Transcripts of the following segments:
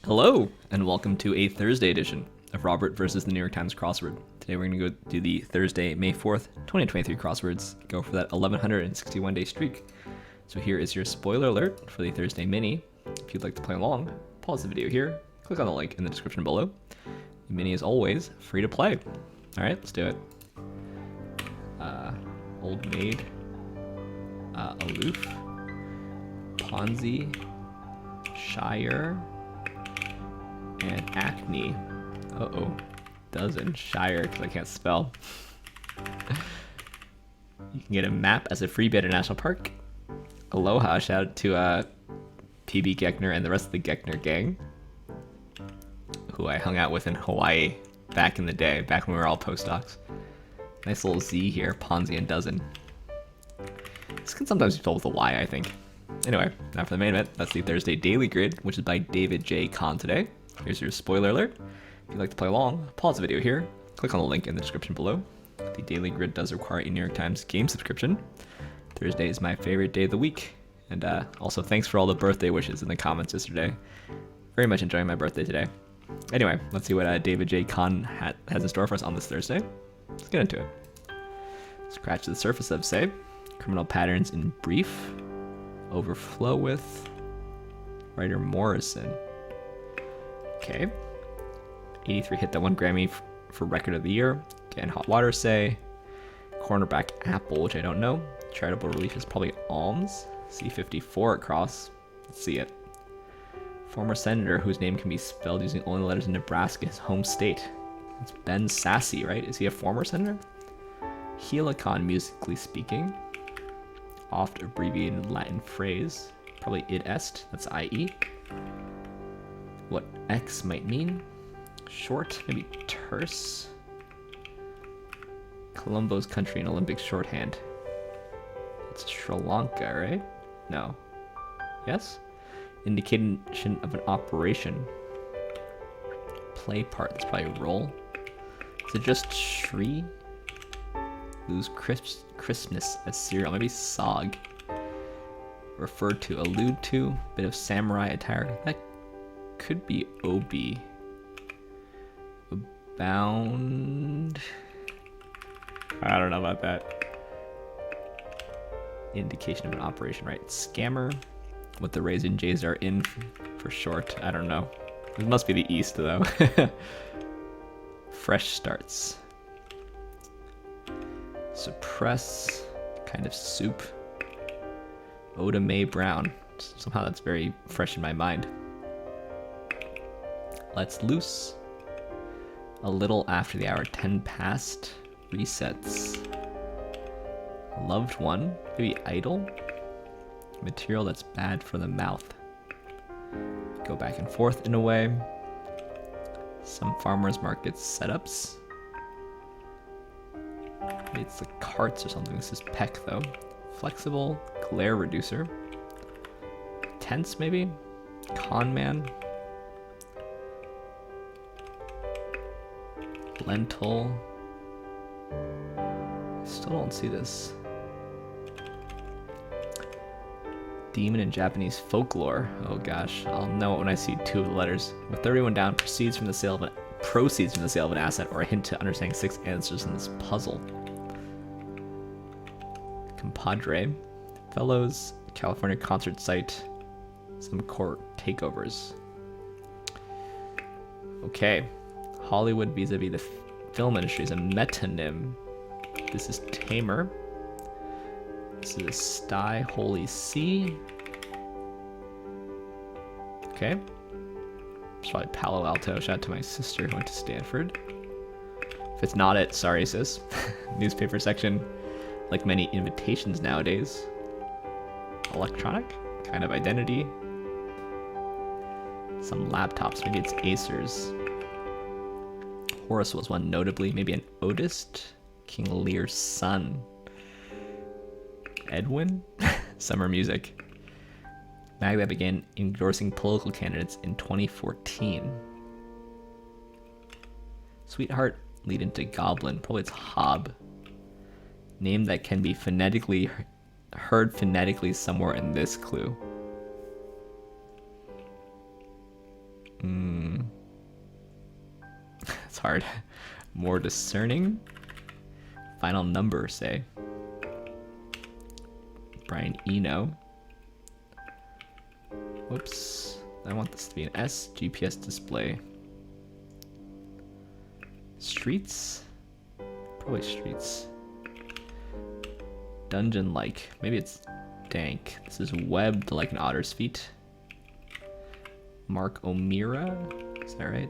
Hello, and welcome to a Thursday edition of Robert versus the New York Times Crossword. Today we're going to go do the Thursday, May 4th, 2023 crosswords, go for that 1161-day streak. So here is your spoiler alert for the Thursday mini. If you'd like to play along, pause the video here, click on the link in the description below. The mini is always free to play. Alright, let's do it. Old Maid, Aloof, Ponzi, Shire, and Acne. Dozen. Shire, because I can't spell. You can get a map as a freebie at a national park. Aloha, shout out to PB Geckner and the rest of the Geckner gang, who I hung out with in Hawaii back in the day, back when we were all postdocs. Nice little Z here, Ponzi and Dozen. This can sometimes be spelled with a Y, I think. Anyway, now for the main event. That's the Thursday Daily Grid, which is by David J. Kahn today. Here's your spoiler alert. If you'd like to play along, pause the video here, click on the link in the description below. The Daily Grid does require a New York Times game subscription. Thursday is my favorite day of the week. And also thanks for all the birthday wishes in the comments yesterday. Very much enjoying my birthday today. Anyway, let's see what David J. Kahn has in store for us on this Thursday. Let's get into it. Scratch the surface of, say, criminal patterns in brief, overflow with, writer Morrison. Okay. 83 hit that one Grammy for record of the year. Again, hot water, say. Cornerback apple, which I don't know. Charitable relief is probably alms. C54 across. Let's see it. Former senator whose name can be spelled using only the letters in Nebraska, his home state. It's Ben Sasse, right? Is he a former senator? Helicon, musically speaking. Oft abbreviated Latin phrase. Probably id est. That's IE. What X might mean. Short, maybe terse. Colombo's country in Olympic shorthand. It's Sri Lanka, right? No. Yes? Indication of an operation. Play part, that's probably a role. Is it just Shri? Lose crispness as cereal, maybe Sog. Refer to, allude to, bit of samurai attire. That could be Obi. Bound. I don't know about that. Indication of an operation, right? Scammer. What the Raisin J's are in for short. I don't know. It must be the East, though. Fresh starts. Suppress. Kind of soup. Oda Mae Brown. Somehow that's very fresh in my mind. Let's loose. A little after the hour, 10 past. Resets. Loved one. Maybe idle. Material that's bad for the mouth. Go back and forth in a way. Some farmers markets setups. Maybe it's the carts or something. This is Peck though. Flexible. Glare reducer. Tense maybe. Con man. Lentil. Still don't see this. Demon in Japanese folklore. Oh gosh, I'll know it when I see two of the letters. With 31 down, proceeds from the sale of an asset, or a hint to understanding 6 answers in this puzzle. Compadre. Fellows. California concert site. Some court takeovers. Okay. Hollywood vis-a-vis the film industry is a metonym. This is Tamer. This is a Sty Holy See. Okay. It's probably Palo Alto. Shout out to my sister who went to Stanford. If it's not it, sorry sis. Newspaper section. Like many invitations nowadays. Electronic. Kind of identity. Some laptops. Maybe it's Acer's. Horace was one notably. Maybe an Odist. King Lear's son. Edwin? Summer music. Mag that began endorsing political candidates in 2014. Sweetheart lead into Goblin. Probably it's Hob. Name that can be phonetically heard phonetically somewhere in this clue. It's hard. More discerning. Final number, say. Brian Eno. Whoops. I want this to be an S. GPS display. Streets? Probably streets. Dungeon-like. Maybe it's dank. This is webbed like an otter's feet. Mark O'Meara? Is that right?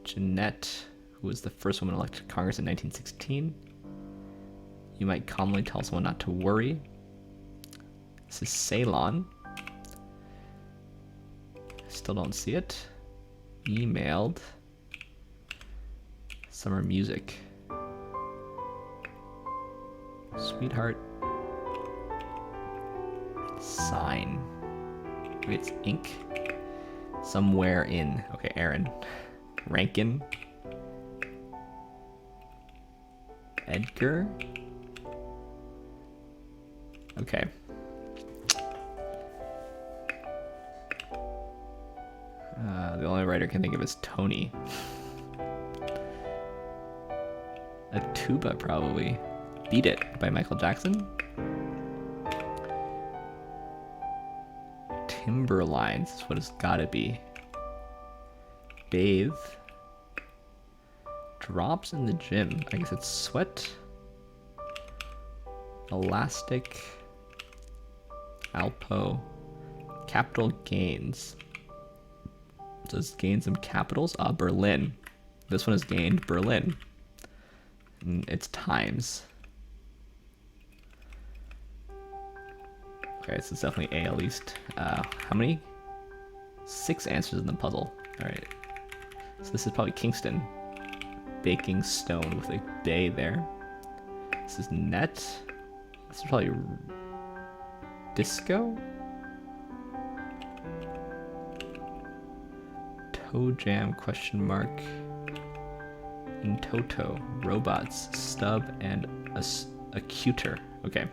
Jeanette, who was the first woman elected to Congress in 1916. You might calmly tell someone not to worry. This is Ceylon. Still don't see it. Emailed. Summer music. Sweetheart. Sign. Maybe it's ink. Somewhere in. Okay, Aaron. Rankin. Edgar. Okay. The only writer I can think of is Tony. A tuba, probably. Beat It by Michael Jackson. Timberlines is what it's gotta be. Bathe. Drops in the gym. I guess it's sweat. Elastic. Alpo. Capital gains. Does gain some capitals? Berlin. This one has gained Berlin. And it's times. Okay, so it's definitely A at least. How many? 6 answers in the puzzle. Alright. So this is probably Kingston. Baking stone with a bay there. This is net. This is probably disco. Toe jam question mark. In toto. Robots. Stub and a cuter. Okay.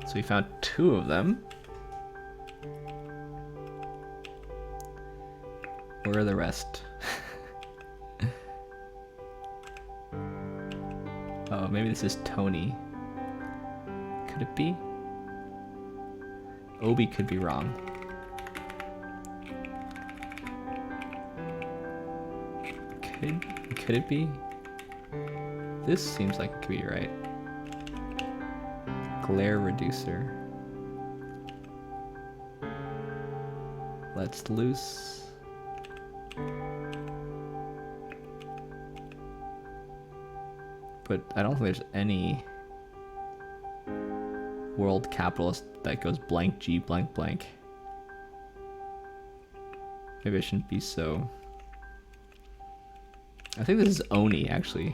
So we found 2 of them. Where are the rest? Oh, maybe this is Tony. Could it be? Obi could be wrong. Could it be? This seems like it could be right. Glare reducer. Let's loose. But I don't think there's any world capitalist that goes blank G blank blank. Maybe I shouldn't be so... I think this is Oni, actually.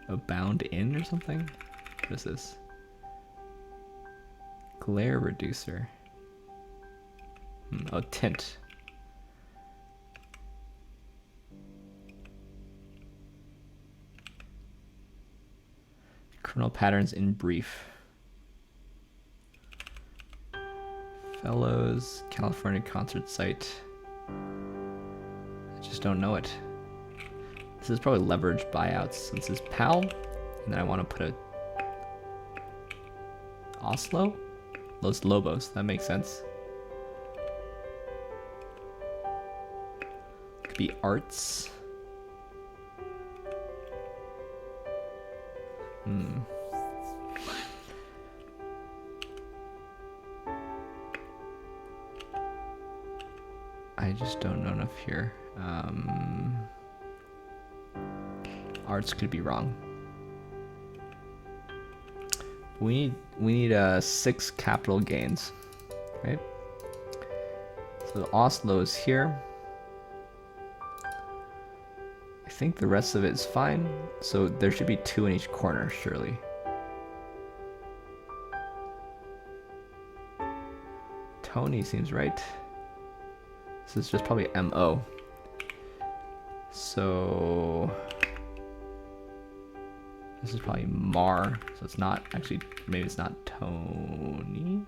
Abound in or something? What is this? Glare reducer. Oh, tint. Criminal patterns in brief. Fellows, California concert site. I just don't know it. This is probably leveraged buyouts. This is PAL, and then I want to put a Oslo? Los Lobos, that makes sense. Could be arts. I just don't know enough here. Arts could be wrong. We need 6 capital gains, right? So Oslo is here. I think the rest of it is fine. So there should be 2 in each corner, surely. Tony seems right. This is just probably MO. So This is probably Mar, so it's not actually, maybe it's not Tony.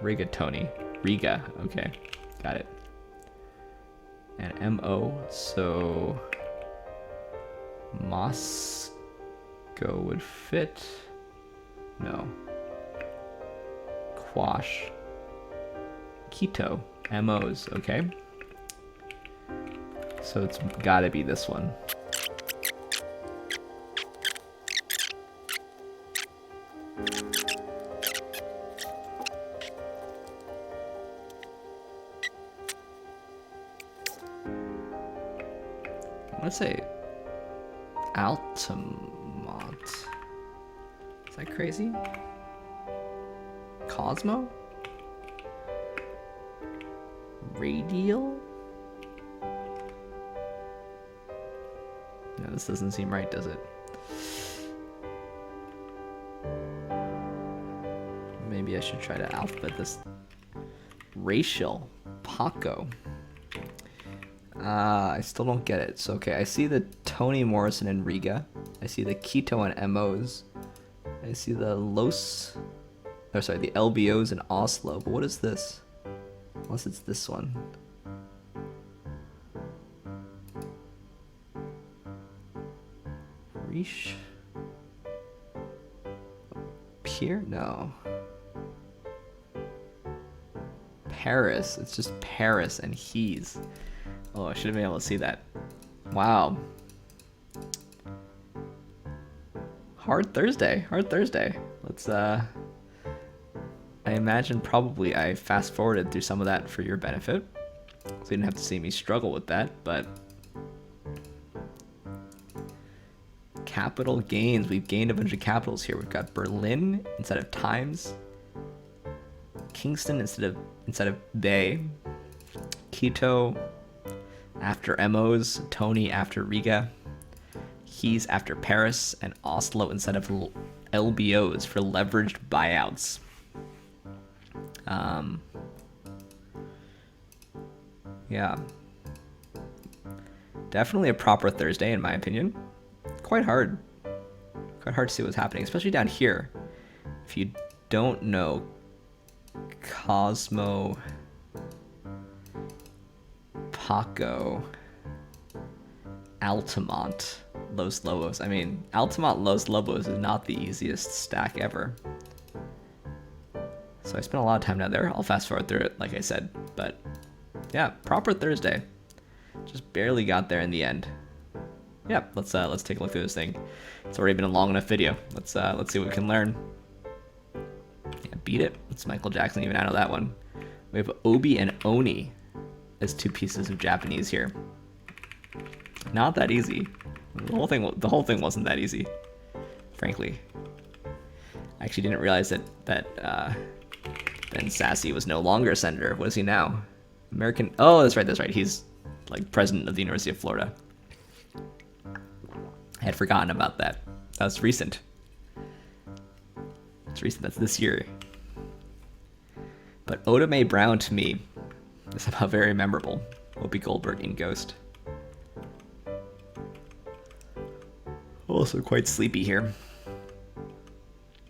Rigatoni. Riga, okay, got it. And M-O, so Moscow would fit. No. Quash. Quito. M-O's, okay. So it's gotta be this one. I want to say Altamont. Is that crazy? Cosmo? Radial? No, this doesn't seem right, does it? Maybe I should try to alphabet this. Racial. Paco. I still don't get it. So, okay, I see the Toni Morrison and Riga. I see the Quito and MOs. I see the the LBOs in Oslo. But what is this? Unless it's this one. Riche? Pier? No. Paris. It's just Paris and he's. Oh, I should have been able to see that. Wow. Hard Thursday. Let's, I imagine probably I fast forwarded through some of that for your benefit. So you didn't have to see me struggle with that, but... Capital gains. We've gained a bunch of capitals here. We've got Berlin instead of Times. Kingston instead of Bay. Quito after MOs, Tony after Riga, He's after Paris, and Oslo instead of LBOs for leveraged buyouts. Yeah. Definitely a proper Thursday in my opinion. Quite hard to see what's happening, especially down here. If you don't know, Cosmo, Paco, Altamont, Los Lobos. I mean, Altamont Los Lobos is not the easiest stack ever. So I spent a lot of time down there. I'll fast forward through it, like I said. But yeah, proper Thursday. Just barely got there in the end. Yeah, let's take a look through this thing. It's already been a long enough video. Let's see what we can learn. Yeah, beat it. It's Michael Jackson even out of that one. We have Obi and Oni as two pieces of Japanese here. Not that easy. The whole thing wasn't that easy, frankly. I actually didn't realize that Ben Sasse was no longer a senator. What is he now? American. Oh, that's right. He's like president of the University of Florida. I had forgotten about that. That's recent. It's recent. That's this year. But Oda Mae Brown to me is somehow very memorable. Whoopi Goldberg in Ghost. Also quite sleepy here.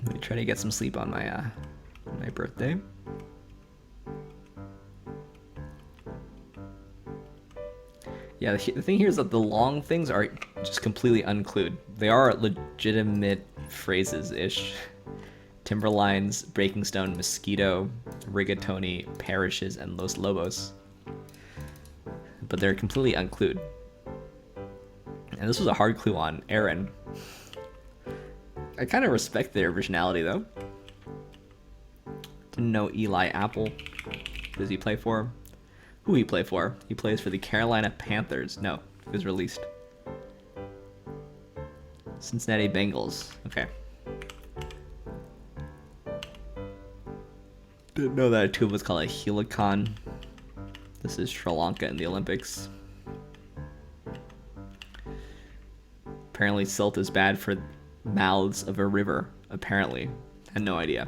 Let me try to get some sleep on my birthday. Yeah, the thing here is that the long things are just completely unclued. They are legitimate phrases-ish. Timberlines, Breaking Stone, Mosquito, Rigatoni, Parishes, and Los Lobos. But they're completely unclued. And this was a hard clue on Aaron. I kind of respect their originality, though. Didn't know Eli Apple. Who does he play for? Who he play for? He plays for the Carolina Panthers. No, he was released. Cincinnati Bengals. Okay. Didn't know that a tube was called a helicon. This is Sri Lanka in the Olympics. Apparently silt is bad for mouths of a river. Apparently. Had no idea.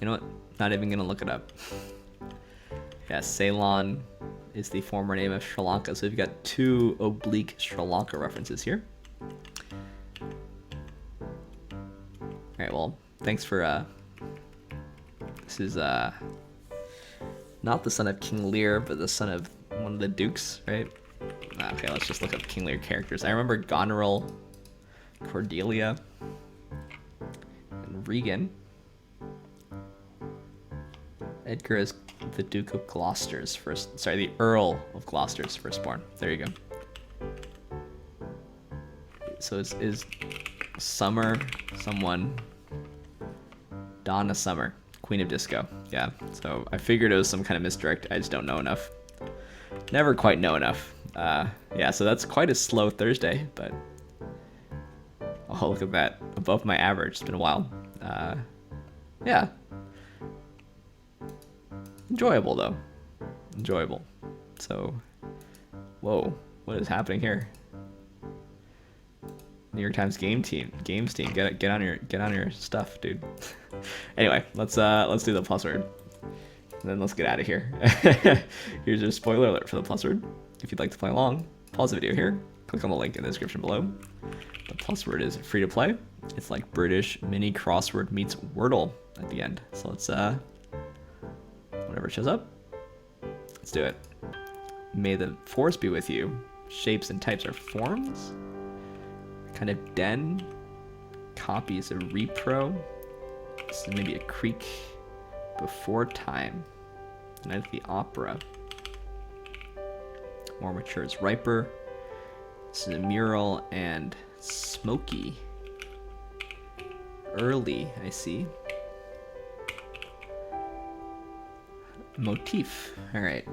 You know what? Not even gonna look it up. Yeah, Ceylon is the former name of Sri Lanka. So we've got 2 oblique Sri Lanka references here. Alright, well, thanks for, this is, not the son of King Lear, but the son of one of the dukes, right? Okay, let's just look up King Lear characters. I remember Goneril, Cordelia, and Regan. Edgar is the Duke of Gloucester's the Earl of Gloucester's firstborn. There you go. So is Summer someone? Donna Summer, Queen of Disco. Yeah, so I figured it was some kind of misdirect. I just don't know enough. Never quite know enough. Yeah, so that's quite a slow Thursday, but oh, look at that. Above my average. It's been a while. Yeah. Enjoyable, though. Enjoyable. So, whoa, what is happening here? New York Times games team, get on your stuff, dude. Anyway, let's do the plus word, and then let's get out of here. Here's your spoiler alert for the plus word. If you'd like to play along, pause the video here, click on the link in the description below. The plus word is free to play. It's like British mini crossword meets Wordle at the end. So let's whatever shows up, let's do it. May the force be with you. Shapes and types are forms. Kind of den. Copy is a repro. This is maybe a creek before time. Night at the Opera. More mature is riper. This is a mural and smoky. Early, I see. Motif. Alright.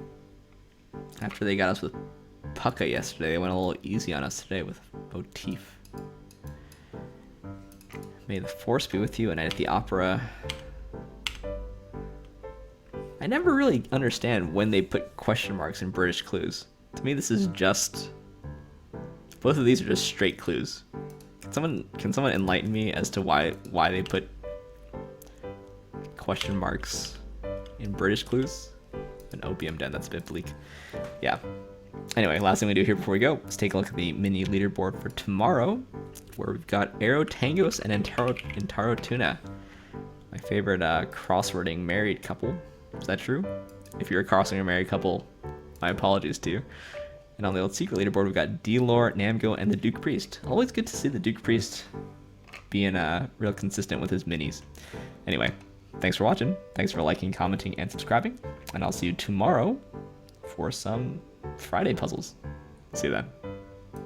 After they got us with Pucka yesterday, they went a little easy on us today with motif. May the force be with you. A Night at the Opera. I never really understand when they put question marks in British clues. To me, this is just... both of these are just straight clues. Can someone enlighten me as to why they put question marks in British clues? An opium den, that's a bit bleak. Yeah. Anyway, last thing we do here before we go, let's take a look at the mini leaderboard for tomorrow, where we've got Aero Tangos and Intaro Tuna. My favorite crosswording married couple. Is that true? If you're a crosswording married couple, my apologies to you. And on the old secret leaderboard, we've got D-Lore, Namgo, and the Duke Priest. Always good to see the Duke Priest being real consistent with his minis. Anyway, thanks for watching. Thanks for liking, commenting, and subscribing. And I'll see you tomorrow for some Friday puzzles. See you then.